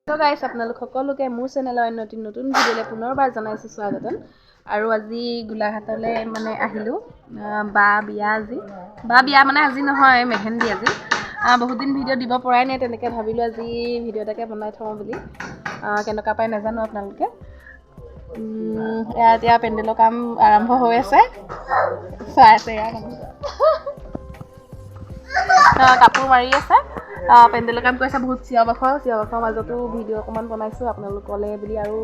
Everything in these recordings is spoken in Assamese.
তো গাইছ আপোনালোক সকলোকে মোৰ চেনেলৰ নতুন ভিডিঅ'লৈ পুনৰবাৰ জনাইছোঁ স্বাগতম। আৰু আজি গোলাঘাটলৈ মানে আহিলোঁ বা বিয়া আজি। বা বিয়া মানে আজি নহয়, মেহেন্দি আজি। বহুত দিন ভিডিঅ' দিব পৰাই নাই, তেনেকৈ ভাবিলোঁ আজি ভিডিঅ' এটাকে বনাই থওঁ বুলি। কেনেকুৱা পাই নাজানো আপোনালোকে। এতিয়া পেণ্ডেলৰ কাম আৰম্ভ হৈ আছে, চাই আছে কাপোৰ মাৰি আছে, পেণ্ডেলৰ কাম কৰিছে। বহুত চিঞৰ বাখৰ মাজতো ভিডিঅ' অকণমান বনাইছোঁ আপোনালোকলৈ বুলি, আৰু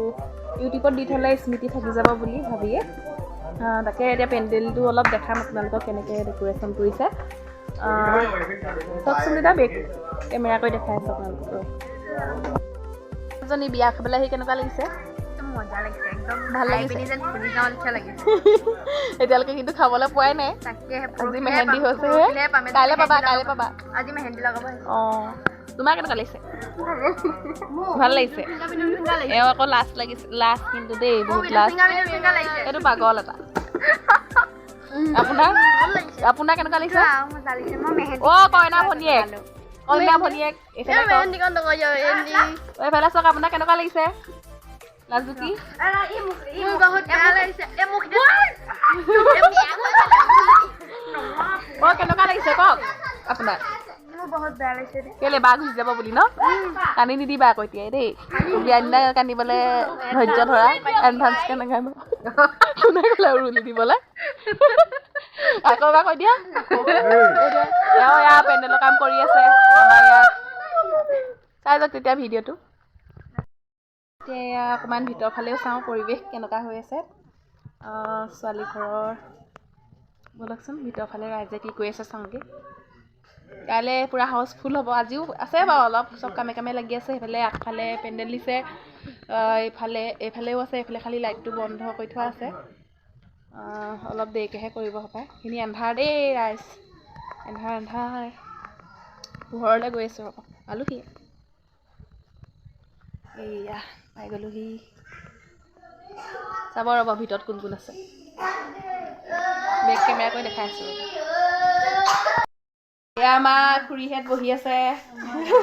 ইউটিউবত দি থ'লে স্মৃতি থাকি যাব বুলি ভাবিয়ে তাকে এতিয়া পেণ্ডেলটো অলপ দেখাম আপোনালোকক, কেনেকৈ ডেক'ৰেশ্যন কৰিছে। চাওকচোন এতিয়া বেক কেমেৰা কৰি দেখাই আছোঁ আপোনালোকক। এজনী বিয়া খাবলৈ আহি কেনেকুৱা লাগিছে? মজা লাগিছে, একদম ভাল লাগিছে, যেন ফুলি যাওঁ নিচিনা লাগিছে। এতিয়ালৈকে কিন্তু খাবলৈ পোৱাই নাই। আজি মেহেন্দি হৈছেহে, কাইলৈ পাবা। আজি মেহেন্দি লগাব। তোমাৰ কেনেকুৱা লাগিছে? ভাল লাগিছে। এওঁ আকৌ লাজ কিন্তু দেই, বহুত লাজ। এইটো পাগল এটা। আপোনাৰ কেনেকুৱা লাগিছে? কইনা ভনীয়েক এইফালে চাওক, আপোনাৰ কেনেকুৱা লাগিছে? লাজুকি কেনেকুৱা লাগিছে কওক আপোনাৰ? বহুত বেয়া লাগিছে। কেলে বা ঘুচি যাব বুলি ন? কান্দি নিদিবা আকৌ এতিয়াই দেই। বিয়া দিনা কান্দিবলৈ ধৈৰ্য ধৰা, এডভান্সকৈ নাকান্দ। কোনে ক'লে উৰুলি দিবলৈ? আকৌ এবাৰ কৈ দিয়া। এওঁ ইয়াৰ পেণ্ডেলৰ কাম কৰি আছে আমাৰ ইয়াত। চাই যাওক তেতিয়া ভিডিঅ'টো। এতিয়া অকণমান ভিতৰৰ ফালেও চাওঁ, পৰিৱেশ কেনেকুৱা হৈ আছে। ছোৱালী ঘৰৰ ব'লকচোন ভিতৰৰ ফালে ৰাইজে কি কৰি আছে চাওঁগৈ। কাইলৈ পূৰা হাউচফুল হ'ব। আজিও আছে বাৰু অলপ, চব কামে লাগি আছে। সেইফালে আগফালে পেণ্ডেল দিছে, এইফালেও আছে। এইফালে খালি লাইটটো বন্ধ কৰি থোৱা আছে। অলপ দেৰিকৈহে কৰিব হপায়। সেইখিনি এন্ধাৰ দেই ৰাইজ, এন্ধাৰ। পোহৰলৈ গৈ আছোঁ ৰ'ব, পালোহি। এইয়া পাই গ'লোহি। চাব ৰ'ব ভিতৰত কোন আছে। বেক কেমেৰা কৰি দেখাই আছোঁ। এয়া আমাৰ খুৰীহঁত বহি আছে,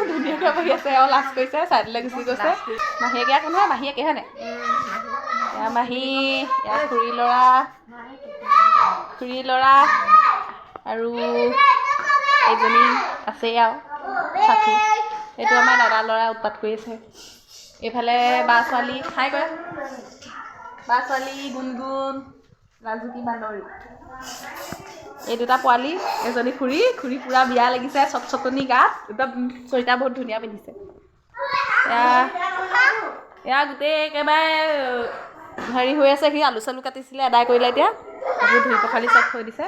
ধুনীয়াকৈ বহি আছে। আৰু লাজ কৰিছে, চাইডলৈ গুচি গৈছে। মাহীয়েকে আকৌ নহয়, মাহীয়েকে হয়নে? এয়া মাহী, এয়া খুৰী ল'ৰা আৰু এইজনী আছেই আৰু সাথী। এইটো আমাৰ দাদা ল'ৰা উৎপাত কৰি আছে। এইফালে বা ছোৱালী গুণগুণ, লাজুকী বান্দৰী। এই দুটা পোৱালি, এজনী খুৰী পুৰা বিয়া লাগিছে, চকচকনি গাত, একদম চৰিতা বহুত ধুনীয়া পিন্ধিছে। এয়া গোটেই একেবাৰে হেৰি হৈ আছে। সি আলু চালু কাটিছিলে, আদায় কৰিলে। এতিয়া সেইবোৰ ধুই পখালি চব থৈ দিছে।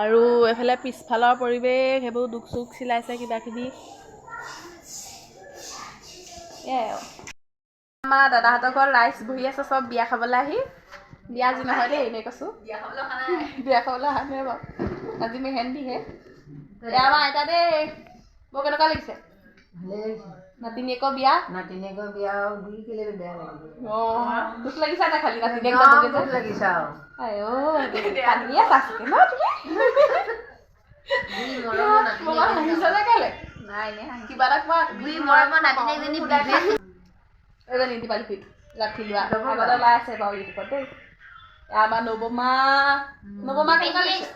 আৰু এইফালে পিছফালৰ পৰিৱেশ, সেইবোৰ দুখ চুখ চিলাইছে কিবাকিবি। আমাৰ দাদাহঁতৰ ঘৰত ৰাইজ বহি আছে, চব বিয়া খাবলৈ আহি। বিয়া আজি নহয় দেই, এনেই কৈছোঁ। বিয়া খাবলৈ অহা নাই বাৰু, আজি মেহেন্দিহে। এয়া আমাৰ আইতা দেই। বৰ কেনেকুৱা লাগিছে? নাতিনীয়েকৰ বিয়া বেয়া লাগিছে। দুখ লাগিছে নাই খালি নাতিনীয়েক যাবগৈ যে? লাগিছে আৰু কান্দিয়ে চাচোকে ন তুমি? হাঁহিছ যে কেলে? কিবা এটা কোৱা। এজনী দীপালী ৰাখি লোৱা আগতে ওলাই আছে বাৰু ইউটিউবত দেই। আমাৰ নৱমা কেনেকুৱা লাগিছে?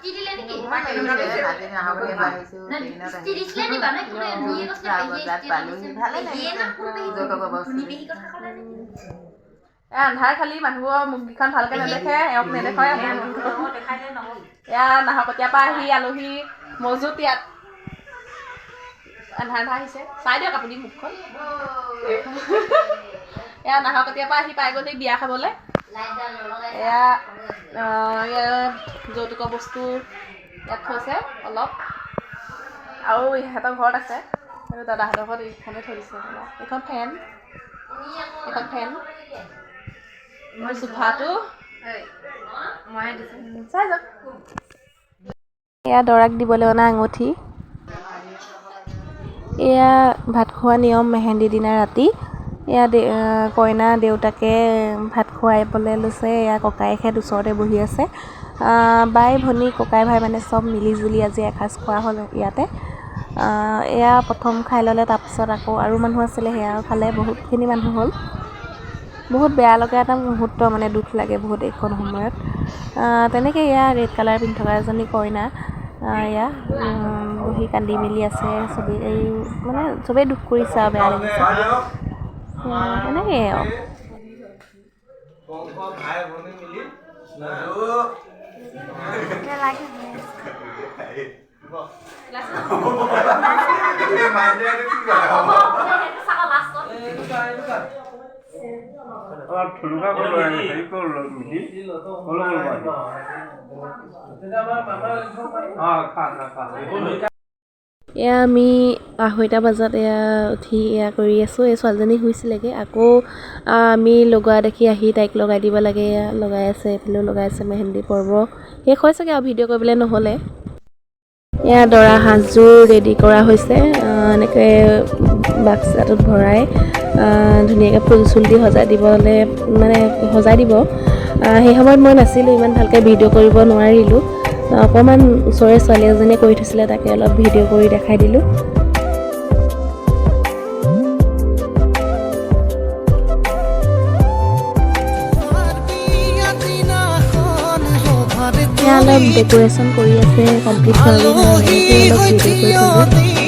আন্ধাৰ খালি মানুহৰ মুখকেইখন ভালকৈ নেদেখে, এওঁক নেদেখায়। এয়া নাহৰকটীয়াৰ পৰা আহি আলহী মজুত ইয়াত। আন্ধাৰ আহিছে, চাই দিয়ক আপুনি মুখখন। এয়া নাহৰকটীয়াৰ পৰা আহি পাই গ'ল বিয়া খাবলৈ। এয়া যৌতুকৰ বস্তু ইয়াত থৈছে অলপ, আৰু ইহঁতৰ ঘৰত আছে। আৰু দাদাহঁতৰ ঘৰত এইখনে থৈ দিছে। এইখন ফেন চোফাটো চাই যাওক। এয়া দৰাক দিবলৈ অনা আঙুঠি। এয়া ভাত খোৱা নিয়ম মেহেন্দি দিনা ৰাতি। এয়া কইনা দেউতাকে ভাত খুৱাইবলৈ লৈছে। এয়া ককায়েকহঁত ওচৰতে বহি আছে। বাই ভনী ককাই ভাই মানে চব মিলি জুলি আজি এসাঁজ খোৱা হ'ল ইয়াতে। এয়া প্ৰথম খাই ল'লে, তাৰপিছত আকৌ আৰু মানুহ আছিলে, সেয়াও খালে। বহুতখিনি মানুহ হ'ল। বহুত বেয়া লগা এটা মুহূৰ্ত, মানে দুখ লাগে বহুত এইখন সময়ত। তেনেকৈ এয়া ৰেড কালাৰ পিন্ধি থকা এজনী কইনা এয়া বহি কান্দি মেলি আছে। চবেই এই মানে চবেই দুখ কৰিছে আৰু বেয়া লাগিছে। এনেকৈ আৰু এয়া আমি 2:30 বজাত এয়া উঠি এয়া কৰি আছোঁ। এই ছোৱালীজনী শুইছিলেগৈ, আকৌ আমি লগোৱা দেখি আহি তাইক লগাই দিব লাগে। এয়া লগাই আছে, এইফালেও লগাই আছে। মেহেন্দি পৰ্ব শেষ হৈছেগৈ আৰু ভিডিঅ' কৰিবলৈ নহ'লে। এয়া দৰা সাজযোৰ ৰেডি কৰা হৈছে, এনেকৈ বাক্সাটোত ভৰাই ধুনীয়াকৈ ফুল চুল দি সজাই দিবলৈ, মানে সজাই দিব। সেই সময়ত মই নাছিলোঁ, ইমান ভালকৈ ভিডিঅ' কৰিব নোৱাৰিলোঁ। অকণমান ওচৰৰে ছোৱালী এজনীয়ে কৰি থৈছিলে, তাকে অলপ ভিডিঅ' কৰি দেখাই দিলোঁ। অলপ ডেক'ৰেশ্যন কৰি আছে, কমপ্লিট হোৱাগৈ নাই, অলপ ভিডিঅ' কৰি থলোঁ।